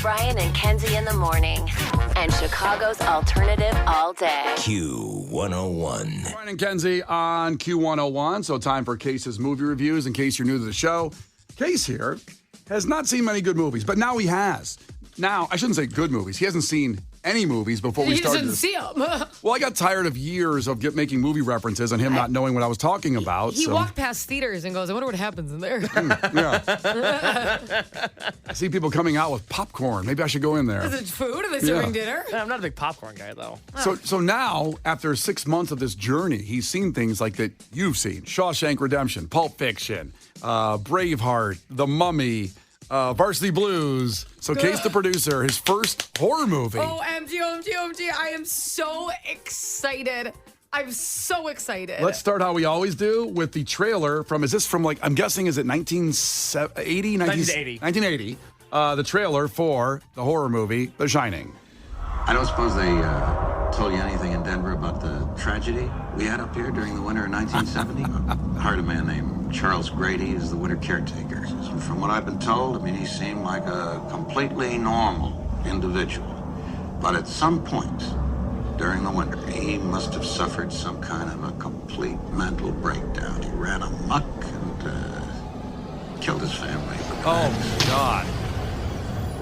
Brian and Kenzie in the morning. And Chicago's alternative all day. Q101. Brian and Kenzie on Q101. So time for Case's movie reviews. In case you're new to the show, Case here has not seen many good movies, but now he has. Now, I shouldn't say good movies. He hasn't seen any movies before we started this. He doesn't see them. Well, I got tired of years of making movie references and him not knowing what I was talking about. He walked past theaters and goes, I wonder what happens in there. Yeah. I see people coming out with popcorn. Maybe I should go in there. Is it food? Are they serving dinner? I'm not a big popcorn guy, though. So now, after 6 months of this journey, he's seen things like that you've seen. Shawshank Redemption, Pulp Fiction, Braveheart, The Mummy, Varsity Blues. So Case the producer, his first horror movie. OMG. I am so excited. I'm so excited. Let's start how we always do with the trailer from, I'm guessing, is it 1980? 1980. The trailer for the horror movie, The Shining. I don't suppose they told you anything in Denver about the tragedy we had up here during the winter of 1970? I hired a man named Charles Grady as the winter caretaker. From what I've been told, he seemed like a completely normal individual. But at some point during the winter, he must have suffered some kind of a complete mental breakdown. He ran amok and killed his family. Oh, God.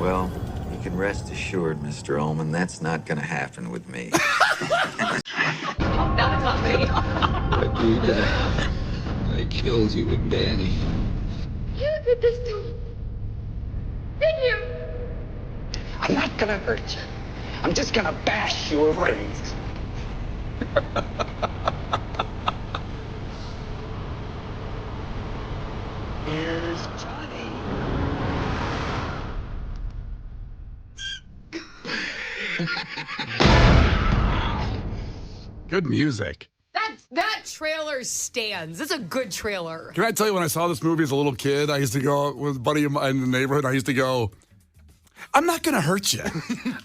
Well, you can rest assured, Mr. Ullman, that's not going to happen with me. But you died. I killed you with Danny. You did this to me. Did you? I'm not gonna hurt you. I'm just gonna bash your brains. Here's Johnny. Good music. That trailer stands. It's a good trailer. Can I tell you, when I saw this movie as a little kid, I used to go with a buddy of mine in the neighborhood. I used to go, I'm not going to hurt you.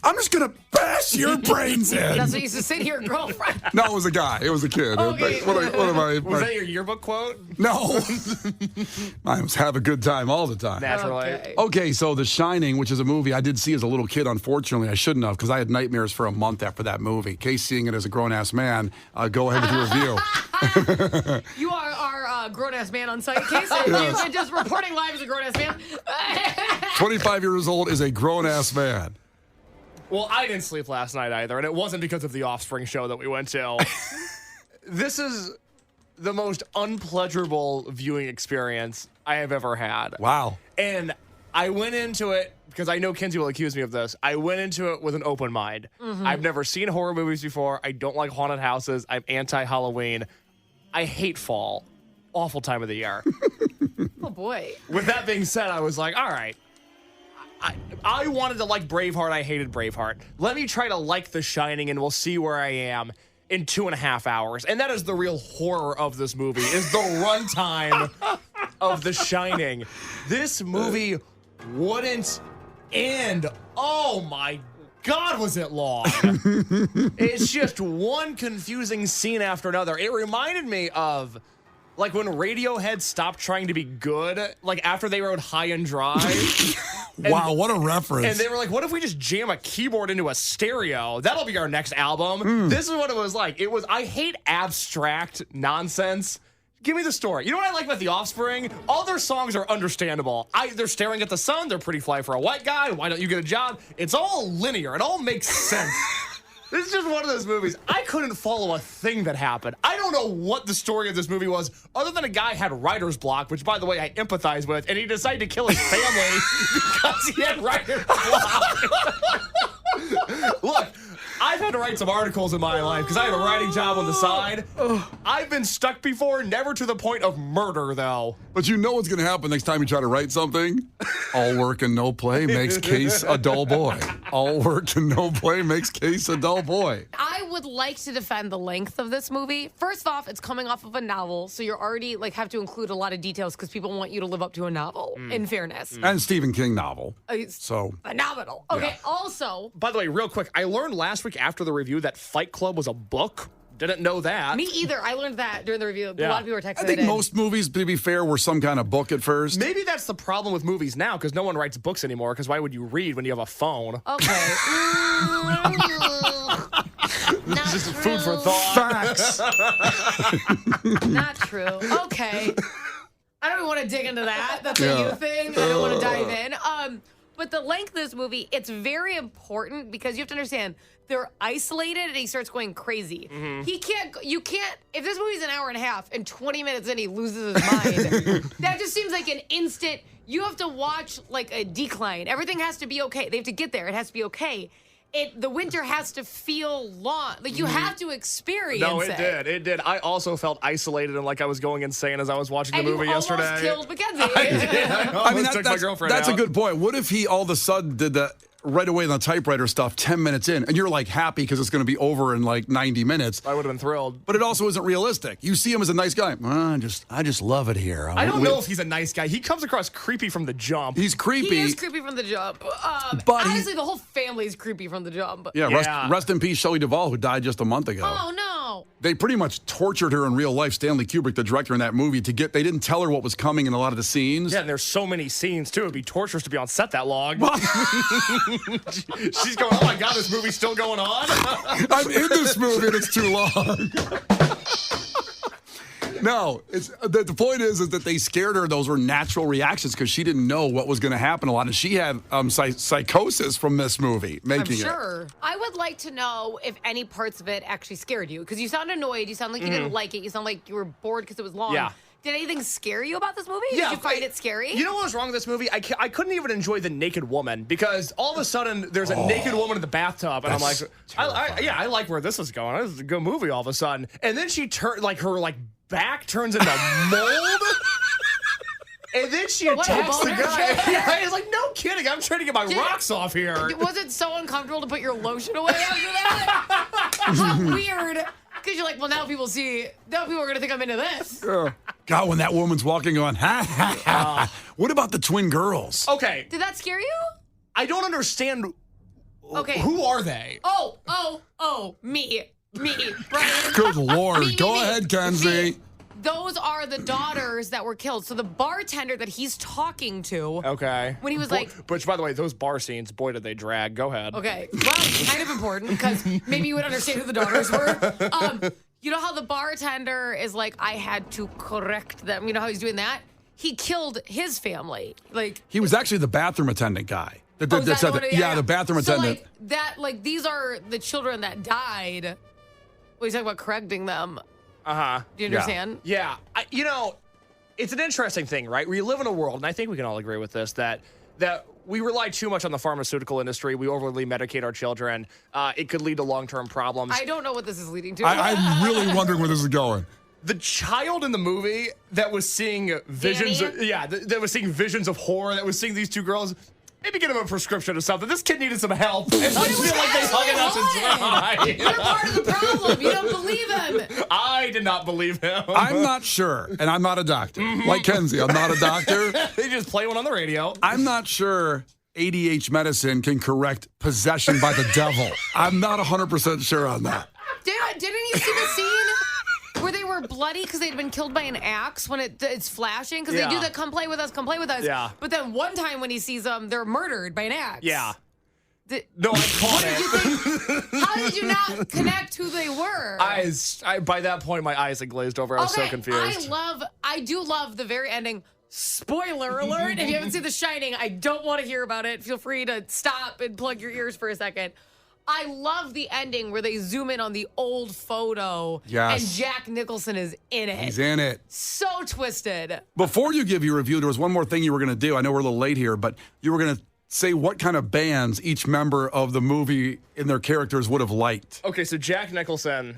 I'm just going to bash your brains in. That's what used to say to your girlfriend. No, it was a guy. It was a kid. Okay. Was that your yearbook quote? No. I was have a good time all the time. Naturally. Okay, so The Shining, which is a movie I did see as a little kid. Unfortunately, I shouldn't have, because I had nightmares for a month after that movie. Case seeing it as a grown-ass man, go ahead with your review. You are our grown-ass man on site, Case. Yes. You've been just reporting live as a grown-ass man. 25 years old is a grown-ass man. Well, I didn't sleep last night either, and it wasn't because of the Offspring show that we went to. This is the most unpleasurable viewing experience I have ever had. Wow. And I went into it, because I know Kenzie will accuse me of this, I went into it with an open mind. Mm-hmm. I've never seen horror movies before. I don't like haunted houses. I'm anti-Halloween. I hate fall. Awful time of the year. Oh, boy. With that being said, I was like, all right. I wanted to like Braveheart. I hated Braveheart. Let me try to like The Shining, and we'll see where I am in 2.5 hours. And that is the real horror of this movie, is the runtime of The Shining. This movie wouldn't end. Oh, my God, was it long. It's just one confusing scene after another. It reminded me of, like, when Radiohead stopped trying to be good, like, after they wrote High and Dry. Wow, what a reference. And they were like, what if we just jam a keyboard into a stereo? That'll be our next album. This is what it was like. I hate abstract nonsense. Give me the story. You know what I like about The Offspring? All their songs are understandable. They're staring at the sun. They're pretty fly for a white guy. Why don't you get a job? It's all linear. It all makes sense. This is just one of those movies. I couldn't follow a thing that happened. I don't know what the story of this movie was, other than a guy had writer's block, which, by the way, I empathize with, and he decided to kill his family because he had writer's block. Look, I've had to write some articles in my life because I have a writing job on the side. I've been stuck before, never to the point of murder, though. But you know what's going to happen next time you try to write something? All work and no play makes Case a dull boy. All work and no play makes Case a dull boy. I would like to defend the length of this movie. First off, it's coming off of a novel, so you're already have to include a lot of details because people want you to live up to a novel, in fairness. And Stephen King novel. So phenomenal. Okay, yeah. Also... By the way, real quick, I learned last week after the review that Fight Club was a book. Didn't know that. Me either. I learned that during the review. A Yeah. lot of people were texting. I think most movies, to be fair, were some kind of book at first. Maybe that's the problem with movies now, because no one writes books anymore, because why would you read when you have a phone? Okay. Not Just true. food for thought. Facts. Not true. Okay. I don't even want to dig into that. That's a you thing. I don't want to dive in. But the length of this movie, it's very important because you have to understand they're isolated and he starts going crazy. You can't, if this movie's an hour and a half and 20 minutes in he loses his mind, that just seems like an instant, you have to watch like a decline. Everything has to be okay. They have to get there. It has to be okay. The winter has to feel long. Like, you have to experience it. No, it did. It did. I also felt isolated and like I was going insane as I was watching the movie yesterday. And you almost killed Mackenzie. I almost took my girlfriend that's out. a good point. What if he all of a sudden did that right away on the typewriter stuff 10 minutes in, and you're like happy because it's going to be over in like 90 minutes? I would have been thrilled. But it also isn't realistic. You see him as a nice guy. I just love it here. I don't know if he's a nice guy. He comes across creepy from the jump. He's creepy. He is creepy from the jump. But honestly, the whole family is creepy from the jump. Yeah, rest in peace, Shelley Duvall, who died just a month ago. Oh, no. They pretty much tortured her in real life, Stanley Kubrick, the director in that movie, they didn't tell her what was coming in a lot of the scenes. Yeah, and there's so many scenes, too. It'd be torturous to be on set that long. She's going, oh my God, this movie's still going on? I'm in this movie and it's too long. No, the point is that they scared her. Those were natural reactions because she didn't know what was going to happen a lot. And she had psychosis from this movie making it. I'm sure. I would like to know if any parts of it actually scared you because you sound annoyed. You sound like you didn't like it. You sound like you were bored because it was long. Yeah. Did anything scare you about this movie? Yeah, Did you find it scary? You know what was wrong with this movie? I couldn't even enjoy the naked woman because all of a sudden there's a naked woman in the bathtub, and I'm like, I like where this is going. This is a good movie all of a sudden. And then she turned her back turns into mold. And then she attacks the guy. Yeah, he's like, no kidding. I'm trying to get my rocks off here. Was it so uncomfortable to put your lotion away after that? How weird. Because you're like, well, now people see. Now people are going to think I'm into this. God, when that woman's walking on, ha, ha, ha. What about the twin girls? Okay. Did that scare you? I don't understand. Okay. Who are they? Me, Brian. Good Lord. Me. Go ahead, Kenzie. Those are the daughters that were killed. So the bartender that he's talking to. Okay. When he was Which, by the way, those bar scenes, boy, did they drag. Go ahead. Okay. Well, kind of important because maybe you would understand who the daughters were. You know how the bartender is like, I had to correct them. You know how he's doing that? He killed his family. He was actually the bathroom attendant guy. The bathroom attendant. These are the children that died. Well, he's talking about correcting them. Uh-huh. Do you understand? Yeah. It's an interesting thing, right? We live in a world, and I think we can all agree with this, that we rely too much on the pharmaceutical industry. We overly medicate our children. It could lead to long-term problems. I don't know what this is leading to. I'm really wondering where this is going. The child in the movie that was seeing visions, that was seeing visions of horror, that was seeing these two girls. Maybe get him a prescription or something. This kid needed some help. And I feel like they hung it out to dry. You're part of the problem. You don't believe him. I did not believe him. I'm not sure, and I'm not a doctor. Like Kenzie, I'm not a doctor. They just play one on the radio. I'm not sure ADH medicine can correct possession by the devil. I'm not 100% sure on that. Didn't you see the scene where they were bloody because they'd been killed by an axe when it's flashing? Because they do that, come play with us. Yeah. But then one time when he sees them, they're murdered by an axe. Yeah. No, I caught it. How did you not connect who they were? By that point, my eyes had glazed over. I was so confused. I do love the very ending. Spoiler alert. If you haven't seen The Shining, I don't want to hear about it. Feel free to stop and plug your ears for a second. I love the ending where they zoom in on the old photo. Yes. And Jack Nicholson is in it. He's in it. So twisted. Before you give your review, there was one more thing you were going to do. I know we're a little late here, but you were going to say what kind of bands each member of the movie and their characters would have liked. Okay, so Jack Nicholson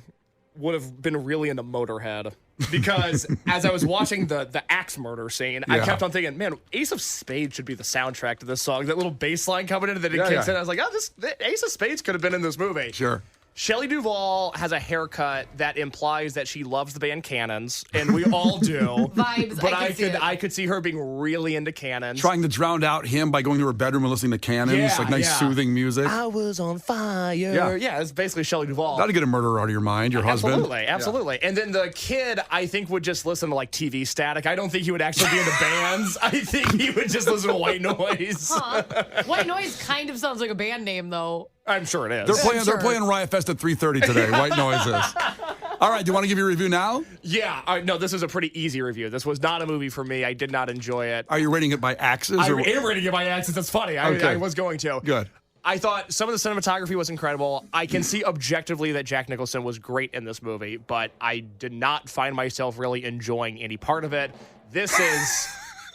would have been really into Motorhead. Because as I was watching the axe murder scene, I kept on thinking, man, Ace of Spades should be the soundtrack to this song. That little bass line coming in that it kicks in. I was like, the Ace of Spades could have been in this movie. Sure. Shelley Duvall has a haircut that implies that she loves the band Cannons, and we all do. Vibes. But I could see her being really into Cannons. Trying to drown out him by going to her bedroom and listening to Cannons, like nice soothing music. I was on fire. Yeah, it's basically Shelley Duvall. That'll get a murderer out of your mind, your husband. Absolutely. And then the kid, I think, would just listen to like TV static. I don't think he would actually be into bands. I think he would just listen to white noise. Huh. White Noise kind of sounds like a band name, though. I'm sure it is. They're playing Riot Fest at 3:30 today. White Noises. All right, do you want to give your review now? Yeah. No, this is a pretty easy review. This was not a movie for me. I did not enjoy it. Are you rating it by axis? I am rating it by axis. That's funny. Okay. I was going to. Good. I thought some of the cinematography was incredible. I can see objectively that Jack Nicholson was great in this movie, but I did not find myself really enjoying any part of it. This is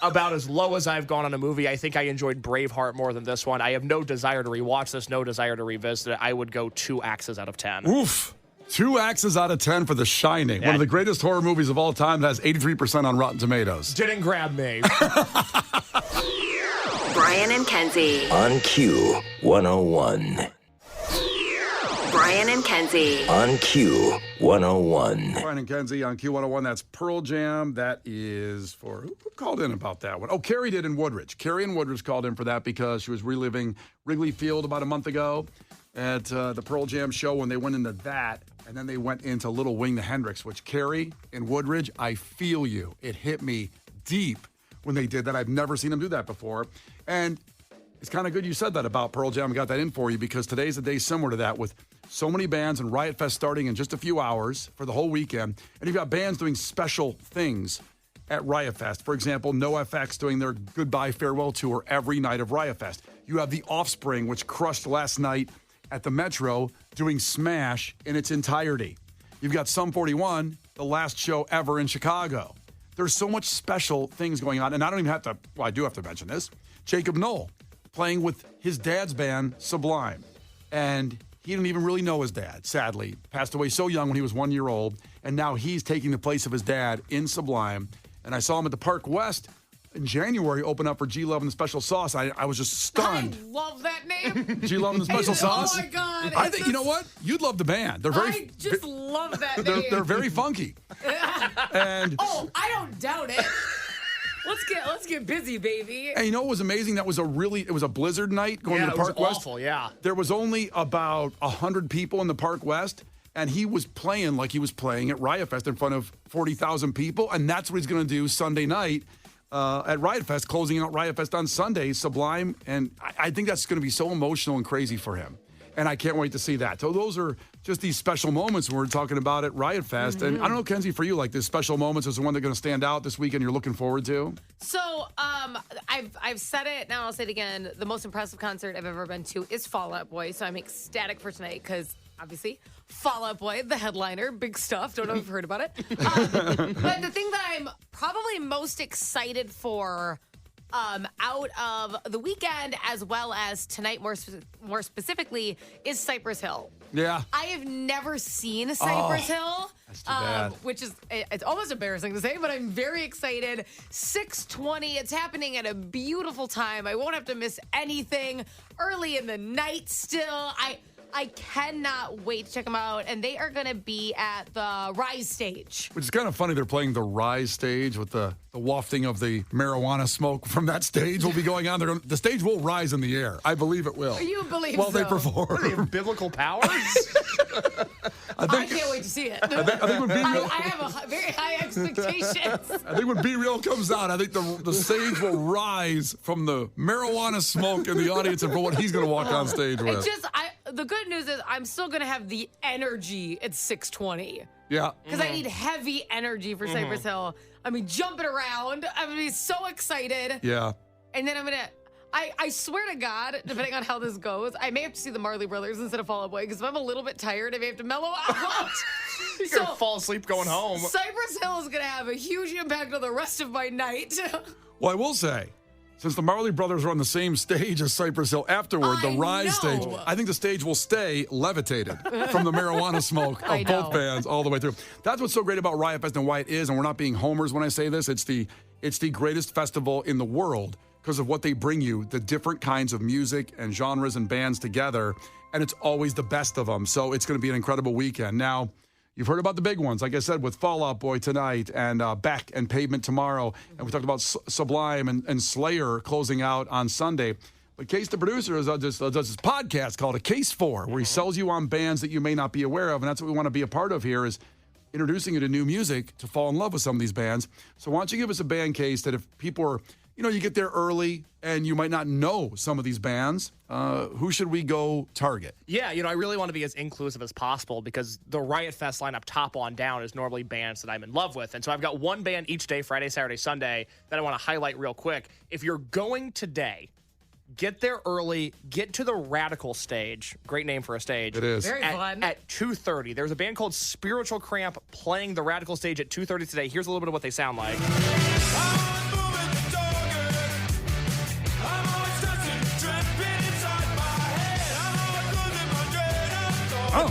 about as low as I've gone on a movie. I think I enjoyed Braveheart more than this one. I have no desire to rewatch this, no desire to revisit it. I would go 2 axes out of 10. Oof. 2 axes out of 10 for The Shining, one of the greatest horror movies of all time that has 83% on Rotten Tomatoes. Didn't grab me. Brian and Kenzie. On Q 101. Brian and Kenzie. On Q 101. Brian and Kenzie on Q101. That's Pearl Jam. That is for, who called in about that one? Oh, Carrie did in Woodridge. Carrie in Woodridge called in for that because she was reliving Wrigley Field about a month ago at the Pearl Jam show when they went into that. And then they went into Little Wing the Hendrix, which Carrie in Woodridge, I feel you. It hit me deep when they did that. I've never seen them do that before. And it's kind of good you said that about Pearl Jam. I got that in for you because today's a day similar to that with so many bands and Riot Fest starting in just a few hours for the whole weekend. And you've got bands doing special things at Riot Fest. For example, NoFX doing their goodbye farewell tour every night of Riot Fest. You have The Offspring, which crushed last night at the Metro, doing Smash in its entirety. You've got Sum 41, the last show ever in Chicago. There's so much special things going on. And I don't even have to, well, I do have to mention this. Jacob Knoll playing with his dad's band, Sublime. And he didn't even really know his dad, sadly. Passed away so young when he was 1 year old. And now he's taking the place of his dad in Sublime. And I saw him at the Park West in January open up for G Love and the Special Sauce. I was just stunned. I love that name. G Love and the Special Sauce? Oh, my God. I think, you know what? You'd love the band. They're very. I just love that name. They're very funky. And I don't doubt it. Let's get busy, baby. And you know what was amazing? It was a blizzard night going to the Park West. It was awful, yeah. There was only about 100 people in the Park West, and he was playing like he was playing at Riot Fest in front of 40,000 people, and that's what he's going to do Sunday night at Riot Fest, closing out Riot Fest on Sunday, Sublime, and I think that's going to be so emotional and crazy for him. And I can't wait to see that. So those are just these special moments we're talking about at Riot Fest. Mm-hmm. And I don't know, Kenzie, for you, like this special moments is the one that's going to stand out this weekend you're looking forward to? So I've said it, now I'll say it again. The most impressive concert I've ever been to is Fall Out Boy. So I'm ecstatic for tonight because obviously Fall Out Boy, the headliner, big stuff. Don't know if you've heard about it. But the thing that I'm probably most excited for out of the weekend as well as tonight more specifically is Cypress Hill. Yeah. I have never seen Cypress Hill. That's too bad. Which is, it's almost embarrassing to say, but I'm very excited. 6:20, it's happening at a beautiful time. I won't have to miss anything. Early in the night still. I cannot wait to check them out. And they are going to be at the Rise stage. Which is kind of funny. They're playing the Rise stage with the wafting of the marijuana smoke from that stage will be going on. The stage will rise in the air. I believe it will. You believe while so? they perform. What, they have biblical powers? I can't wait to see it. I think when I have very high expectations. I think when Be Real comes out, I think the stage will rise from the marijuana smoke in the audience and for what he's going to walk on stage with. The good news is I'm still going to have the energy at 6:20. Yeah. Because I need heavy energy for Cypress Hill. I mean, jumping around. I'm going to be so excited. Yeah. And then I'm going to... I swear to God, depending on how this goes, I may have to see the Marley Brothers instead of Fall Out Boy because if I'm a little bit tired, I may have to mellow out. You're going to fall asleep going home. Cypress Hill is going to have a huge impact on the rest of my night. Well, I will say, since the Marley Brothers are on the same stage as Cypress Hill afterward, the Rise stage, I think the stage will stay levitated from the marijuana smoke of both bands all the way through. That's what's so great about Riot Fest and why it is, and we're not being homers when I say this, it's the greatest festival in the world because of what they bring you, the different kinds of music and genres and bands together, and it's always the best of them. So it's going to be an incredible weekend. Now, you've heard about the big ones, like I said, with Fall Out Boy tonight and Beck and Pavement tomorrow. And we talked about Sublime and Slayer closing out on Sunday. But Case the producer does this podcast called A Case For, where he sells you on bands that you may not be aware of. And that's what we want to be a part of here, is introducing you to new music to fall in love with some of these bands. So why don't you give us a band case that if people are, you get there early and you might not know some of these bands, who should we go target? Yeah, I really want to be as inclusive as possible because the Riot Fest lineup top on down is normally bands that I'm in love with. And so I've got one band each day, Friday, Saturday, Sunday, that I want to highlight real quick. If you're going today, get there early, get to the Radical stage. Great name for a stage. It is. Very fun. At 2:30. There's a band called Spiritual Cramp playing the Radical stage at 2:30 today. Here's a little bit of what they sound like. Oh.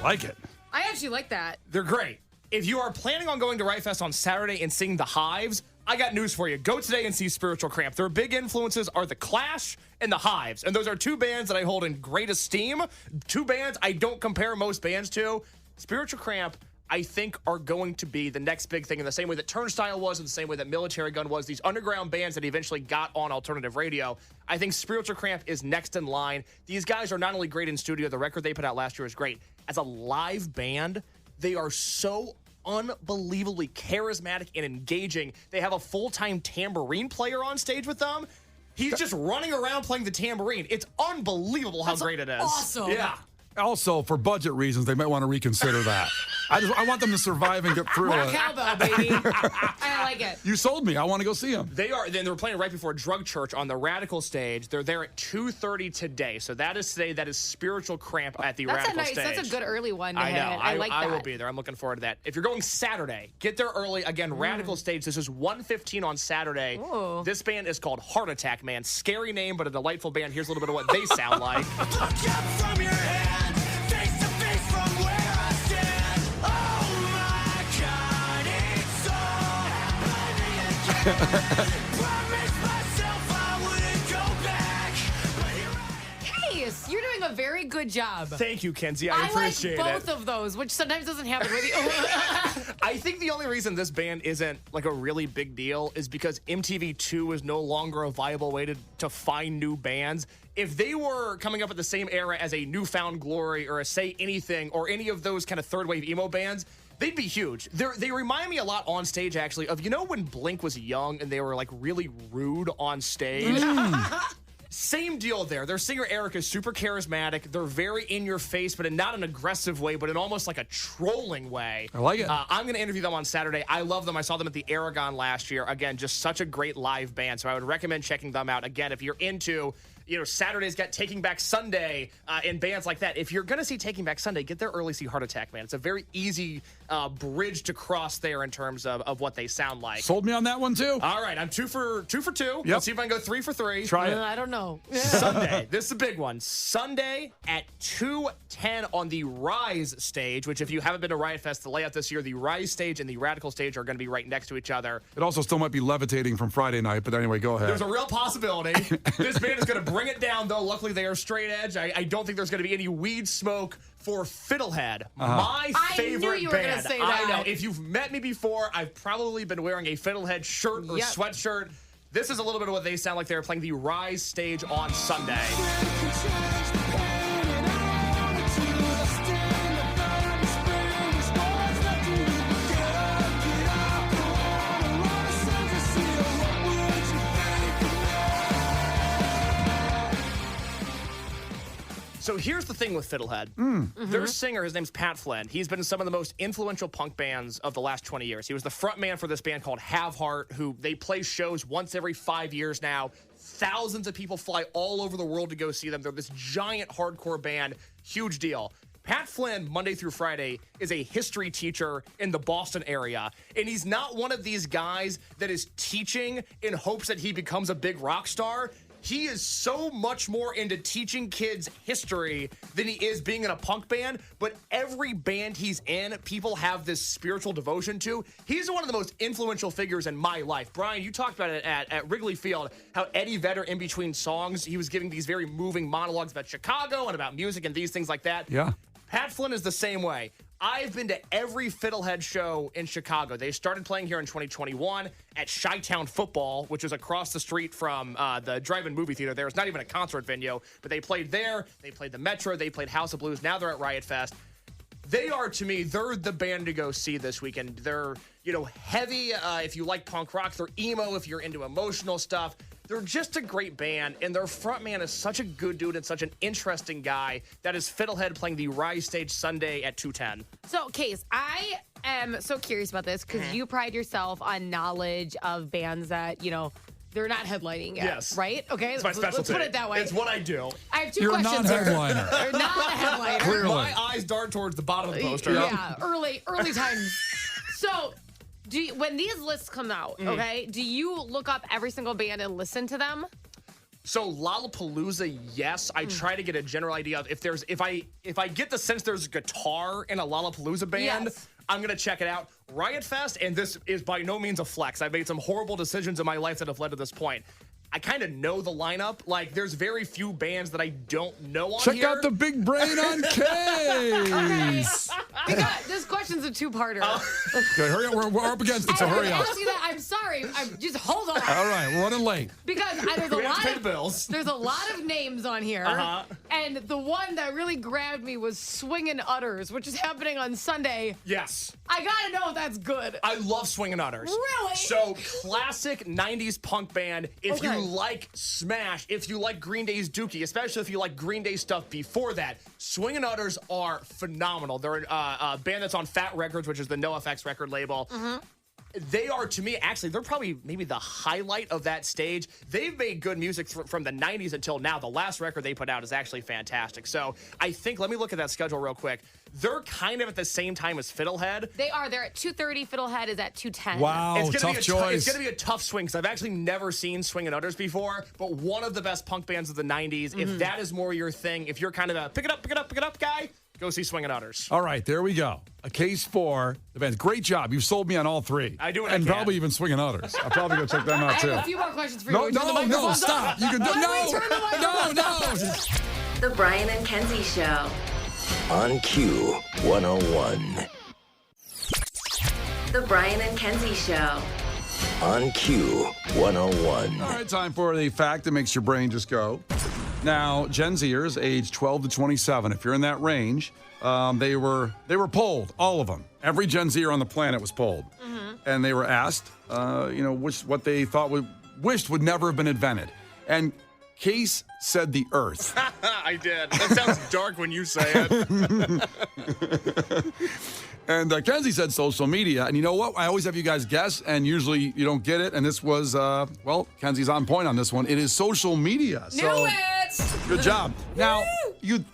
Like it. I actually like that. They're great. If you are planning on going to Riot Fest on Saturday and seeing the Hives, I got news for you. Go today and see Spiritual Cramp. Their big influences are the Clash and the Hives. And those are two bands that I hold in great esteem. Two bands I don't compare most bands to. Spiritual Cramp, I think, are going to be the next big thing in the same way that Turnstile was, in the same way that Military Gun was. These underground bands that eventually got on alternative radio. I think Spiritual Cramp is next in line. These guys are not only great in studio, the record they put out last year is great. As a live band, they are so unbelievably charismatic and engaging. They have a full-time tambourine player on stage with them. He's just running around playing the tambourine. It's unbelievable how great it is. Awesome. Yeah. Also, for budget reasons, they might want to reconsider that. I want them to survive and get through More it. cowbell, baby. I like it. You sold me. I want to go see them. They were playing right before Drug Church on the Radical stage. They're there at 2:30 today. So that is today. That is Spiritual Cramp at the Radical stage. That's a good early one to I hit. know. I like that. I will be there. I'm looking forward to that. If you're going Saturday, get there early. Again, Radical stage. This is 1:15 on Saturday. Ooh. This band is called Heart Attack, man. Scary name, but a delightful band. Here's a little bit of what they sound like. Look up from your head, face to face from where I stand. Oh my God, it's all happening again. Promised myself I wouldn't go back, but here I am. Case, you're doing a very good job. Thank you, Kenzie. I appreciate like it. both of those, which sometimes doesn't happen with you. I think the only reason this band isn't like a really big deal is because MTV2 is no longer a viable way to find new bands. If they were coming up at the same era as a Newfound Glory or a Say Anything or any of those kind of third wave emo bands, they'd be huge. They remind me a lot on stage, actually, of, when Blink was young and they were like really rude on stage? Same deal there. Their singer Eric is super charismatic. They're very in your face, but in not an aggressive way, but in almost like a trolling way. I like it. I'm going to interview them on Saturday. I love them. I saw them at the Aragon last year. Again, just such a great live band. So I would recommend checking them out. Again, if you're into, Saturday's got Taking Back Sunday and bands like that. If you're going to see Taking Back Sunday, get there early, see Heart Attack, man. It's a very easy bridge to cross there in terms of what they sound like. Sold me on that one, too. All right, I'm two for two. Yep. Let's see if I can go 3 for 3. Try it. I don't know. Sunday. This is a big one. Sunday at 2:10 on the Rise stage, which if you haven't been to Riot Fest, the layout this year, the Rise stage and the Radical stage are going to be right next to each other. It also still might be levitating from Friday night, but anyway, go ahead. There's a real possibility. This band is going to bring it down, though. Luckily, they are straight edge. I don't think there's going to be any weed smoke for Fiddlehead. My favorite I knew you were band. gonna say I that. know. If you've met me before, I've probably been wearing a Fiddlehead shirt or sweatshirt. This is a little bit of what they sound like. They're playing the Rise stage on Sunday. So here's the thing with Fiddlehead. Their singer, his name's Pat Flynn. He's been in some of the most influential punk bands of the last 20 years. He was the front man for this band called Have Heart, who they play shows once every 5 years now. Thousands of people fly all over the world to go see them. They're this giant hardcore band. Huge deal. Pat Flynn, Monday through Friday, is a history teacher in the Boston area. And he's not one of these guys that is teaching in hopes that he becomes a big rock star. he is so much more into teaching kids history than he is being in a punk band. But every band he's in, people have this spiritual devotion to. He's one of the most influential figures in my life. Brian, you talked about it at Wrigley Field, how Eddie Vedder, in between songs, he was giving these very moving monologues about Chicago and about music and these things like that. Yeah. Pat Flynn is the same way. I've been to every Fiddlehead show in Chicago. They started playing here in 2021 at Chi-Town Football, which is across the street from the drive-in movie theater there. It's not even a concert venue, but they played there. They played the Metro. They played House of Blues. Now they're at Riot Fest. They are, to me, they're the band to go see this weekend. They're, heavy if you like punk rock. They're emo if you're into emotional stuff. They're just a great band, and their frontman is such a good dude and such an interesting guy. That is Fiddlehead playing the Rise stage Sunday at 2:10. So, Case, I am so curious about this because you pride yourself on knowledge of bands that, they're not headlining yet. Yes. Right? Okay. It's my specialty. Let's put it that way. It's what I do. I have 2 You're questions. not a headliner. You're not a headliner. Clearly. My eyes dart towards the bottom of the poster. Yeah, early times. So, when these lists come out, okay, do you look up every single band and listen to them? So Lollapalooza, yes. I try to get a general idea of if I get the sense there's a guitar in a Lollapalooza band, Yes. I'm gonna check it out. Riot Fest, and this is by no means a flex. I've made some horrible decisions in my life that have led to this point. I kind of know the lineup. Like, there's very few bands that I don't know on Check here. out the big brain on Case. This question's a 2-parter. Okay, hurry up. We're up against it, so hurry up. I'm sorry. Just hold on. All right, we're running late. Because there's We have to pay the bills. There's a lot of names on here. And the one that really grabbed me was Swingin' Utters, which is happening on Sunday. Yes. I gotta know if that's good. I love Swingin' Utters. Really? So, classic 90s punk band. If Okay. you like Smash, if you like Green Day's Dookie, especially if you like Green Day stuff before that, Swingin' Utters are phenomenal. They're a band that's on Fat Records, which is the NoFX record label. They are, to me, actually, they're probably maybe the highlight of that stage. They've made good music from the 90s until now. The last record they put out is actually fantastic. So I think, let me look at that schedule real quick. They're kind of at the same time as Fiddlehead. They are. They're at 2:30. Fiddlehead is at 2:10. Wow, It's gonna tough be choice. it's going to be a tough swing because I've actually never seen Swingin' Utters before, but one of the best punk bands of the 90s. If that is more your thing, if you're kind of a pick it up guy, go see Swingin' Utters. All right, there we go. A case for the band. Great job. You've sold me on all 3. I do what I And can. probably even Swinging Others. I'll probably go check them I out, have too. a few more questions for you. No, Would you turn the no, microphones stop. off? You can do Why don't we turn the microphones off? no. The Brian and Kenzie Show. On Q 101. The Brian and Kenzie Show. On Q 101. All right, time for the fact that makes your brain just go. Now, Gen Zers, age 12 to 27, if you're in that range, they were polled, all of them. Every Gen Zer on the planet was polled. And they were asked, what they thought wished would never have been invented. And Case said the Earth. I did. That sounds dark when you say it. And Kenzie said social media. And you know what? I always have you guys guess, and usually you don't get it. And this was, Kenzie's on point on this one. It is social media. Knew it! Good job. Now,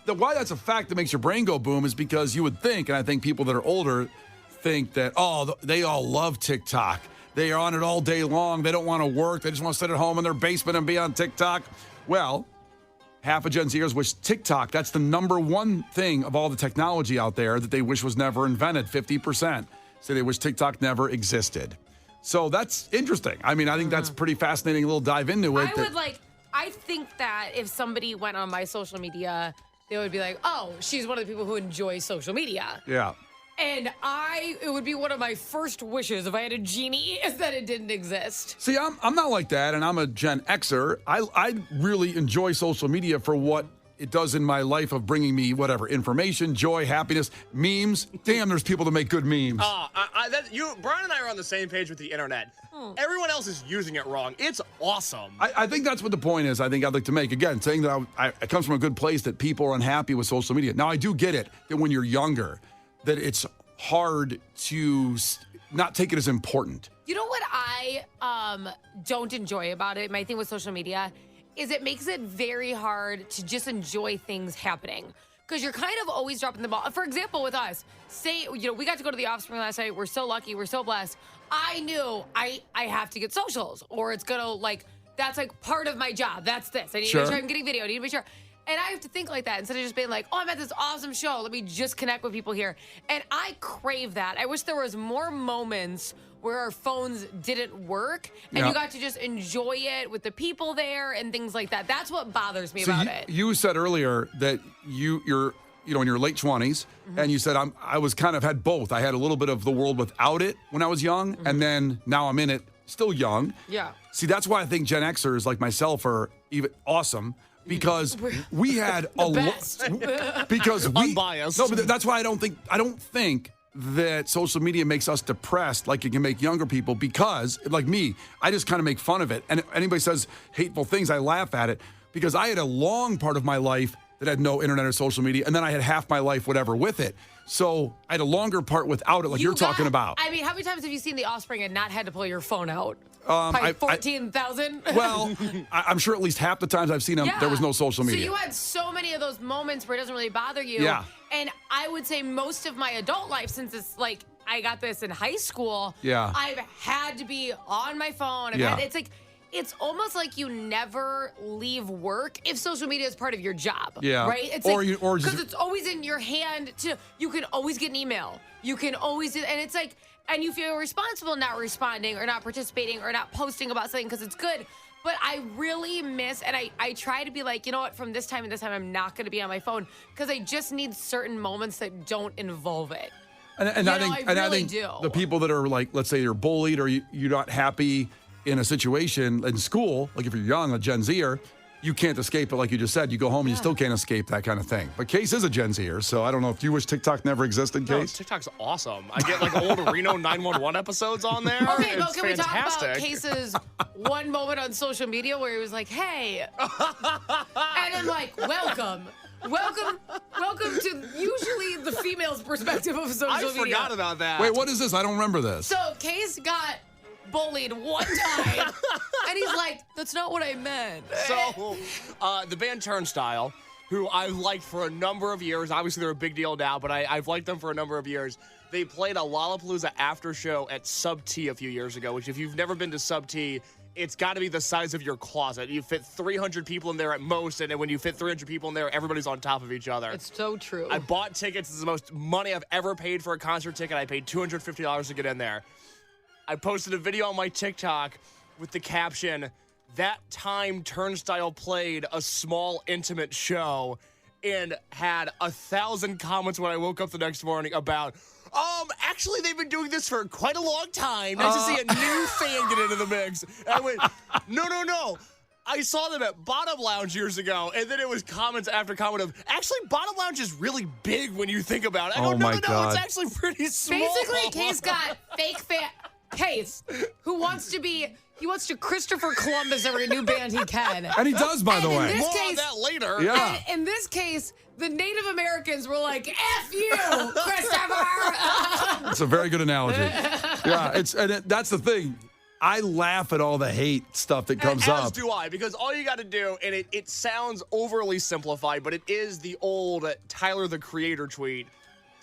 why that's a fact that makes your brain go boom is because you would think, and I think people that are older think that, they all love TikTok. They are on it all day long. They don't want to work. They just want to sit at home in their basement and be on TikTok. Well, half of Gen Zers wish TikTok, that's the number one thing of all the technology out there that they wish was never invented. 50% say they wish TikTok never existed. So that's interesting. I mean, I think that's pretty fascinating. A little dive into it. I think that if somebody went on my social media, they would be like, oh, she's one of the people who enjoys social media. Yeah. And it would be one of my first wishes if I had a genie is that it didn't exist. See, I'm not like that, and I'm a Gen Xer. I really enjoy social media for what it does in my life of bringing me whatever information, joy, happiness, memes. Damn, there's people that make good memes. Brian and I are on the same page with the internet. Everyone else is using it wrong. It's awesome. I think that's what the point is. I think I'd like to make again, saying that it comes from a good place that people are unhappy with social media. Now, I do get it that when you're younger, that it's hard to not take it as important. You know what I don't enjoy about it? My thing with social media is it makes it very hard to just enjoy things happening. Because you're kind of always dropping the ball. For example, with us, we got to go to the Offspring last night. We're so lucky. We're so blessed. I knew I have to get socials or it's going to that's like part of my job. That's this. I need to make sure I'm getting video. I need to make sure. And I have to think like that instead of just being like, oh, I'm at this awesome show. Let me just connect with people here. And I crave that. I wish there was more moments where our phones didn't work and you got to just enjoy it with the people there and things like that. That's what bothers me about it. You said earlier that you're in your late 20s, and you said I was kind of had both. I had a little bit of the world without it when I was young, and then now I'm in it, still young. Yeah. See, that's why I think Gen Xers like myself are even awesome. Because we had a lot. Because we unbiased. No, but that's why I don't think that social media makes us depressed like it can make younger people. Because like me, I just kind of make fun of it. And if anybody says hateful things, I laugh at it because I had a long part of my life that had no internet or social media, and then I had half my life whatever with it. So I had a longer part without it, like you're talking about. I mean, how many times have you seen The Offspring and not had to pull your phone out? Probably 14,000. Well, I'm sure at least half the times I've seen them, there was no social media. So you had so many of those moments where it doesn't really bother you. Yeah. And I would say most of my adult life, since it's like I got this in high school, I've had to be on my phone. It's almost like you never leave work if social media is part of your job. Yeah. Right? It's because it's always in your hand you can always get an email. You can always and it's like, and you feel responsible not responding or not participating or not posting about something because it's good. But I really miss, and I try to be like, you know what, from this time and this time, I'm not going to be on my phone because I just need certain moments that don't involve it. And I think the people that are like, let's say you're bullied or you're not happy in a situation in school, like if you're young, a Gen Zer, you can't escape it. Like you just said, you go home and you still can't escape that kind of thing. But Case is a Gen Zer, so I don't know if you wish TikTok never existed, Case. No, TikTok's awesome. I get like old Reno 911 episodes on there. Okay, it's can we talk fantastic. about Case's one moment on social media where he was like, hey, and I'm like, welcome to usually the female's perspective of social media. I forgot about that. Wait, what is this? I don't remember this. So Case got bullied one time, and he's like, that's not what I meant. So, the band Turnstile, who I've liked for a number of years, obviously they're a big deal now, but I've liked them for a number of years. They played a Lollapalooza after show at Sub T a few years ago, which if you've never been to Sub T, it's got to be the size of your closet. You fit 300 people in there at most, and then when you fit 300 people in there, everybody's on top of each other. It's so true. I bought tickets. It's the most money I've ever paid for a concert ticket. I paid $250 to get in there. I posted a video on my TikTok with the caption, that time Turnstile played a small, intimate show, and had 1,000 comments when I woke up the next morning about, actually, they've been doing this for quite a long time. Nice to see a new fan get into the mix. And I went, no. I saw them at Bottom Lounge years ago, and then it was comments after comment of, actually, Bottom Lounge is really big when you think about it. I go, no, it's actually pretty small. Basically, Case got fake fan. Case, he wants to Christopher Columbus every new band he can. And he does, by the way. More on that later. Yeah. And in this case, the Native Americans were like, F you, Christopher! That's a very good analogy. Yeah, that's the thing. I laugh at all the hate stuff that comes up. As do I, because all you got to do, and it sounds overly simplified, but it is the old Tyler, the Creator tweet.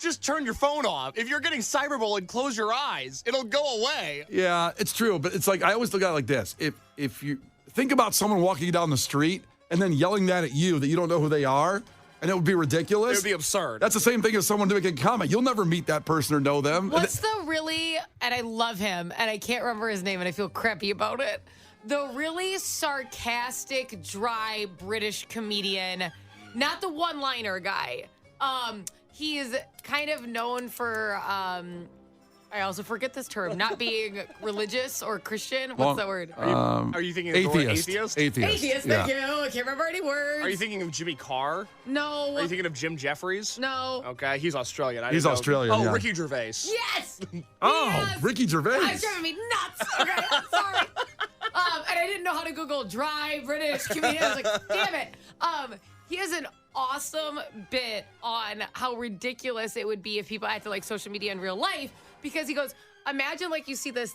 Just turn your phone off. If you're getting cyberbullied, close your eyes. It'll go away. Yeah, it's true. But it's like, I always look at it like this. If you think about someone walking down the street and then yelling that at you that you don't know who they are, and it would be ridiculous. It would be absurd. That's the same thing as someone making a comment. You'll never meet that person or know them. What's the really, and I love him, and I can't remember his name, and I feel crappy about it, the really sarcastic, dry British comedian, not the one-liner guy. He is kind of known for, I also forget this term, not being religious or Christian. What's that word? Are you thinking of atheist? Atheist? Atheist, thank you. I can't remember any words. Are you thinking of Jimmy Carr? No. Are you thinking of Jim Jeffries? No. Okay, he's Australian. He's Australian, Oh, yeah. Ricky Gervais. Yes! Oh, Ricky Gervais. It's driving me nuts. Okay, sorry. And I didn't know how to Google dry British comedian. I was like, damn it. He has an awesome bit on how ridiculous it would be if people acted like social media in real life, because he goes, imagine like you see the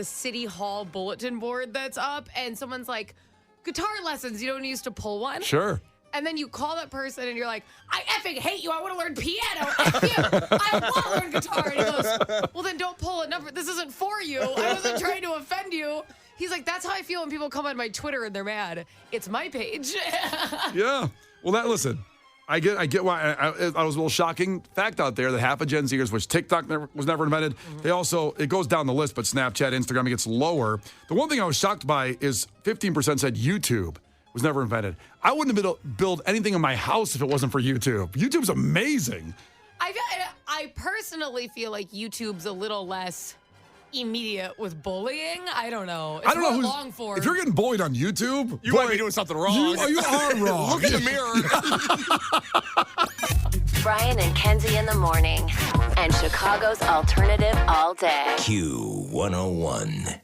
city hall bulletin board that's up and someone's like, guitar lessons, you don't used to pull one? Sure. And then you call that person and you're like, I effing hate you. I want to learn piano. F you. I want to learn guitar. And he goes, well, then don't pull a number. This isn't for you. I wasn't trying to offend you. He's like, that's how I feel when people come on my Twitter and they're mad. It's my page. Yeah. Well, listen, I get why I was a little shocking fact out there that half of Gen Zers, which TikTok was never invented, they also, it goes down the list, but Snapchat, Instagram, it gets lower. The one thing I was shocked by is 15% said YouTube was never invented. I wouldn't have built anything in my house if it wasn't for YouTube. YouTube's amazing. I personally feel like YouTube's a little less immediate with bullying. I don't know. It's I don't know who's long form. If you're getting bullied on YouTube, You might be doing something wrong. You are wrong. Look in the mirror. Brian and Kenzie in the morning. And Chicago's alternative all day. Q101.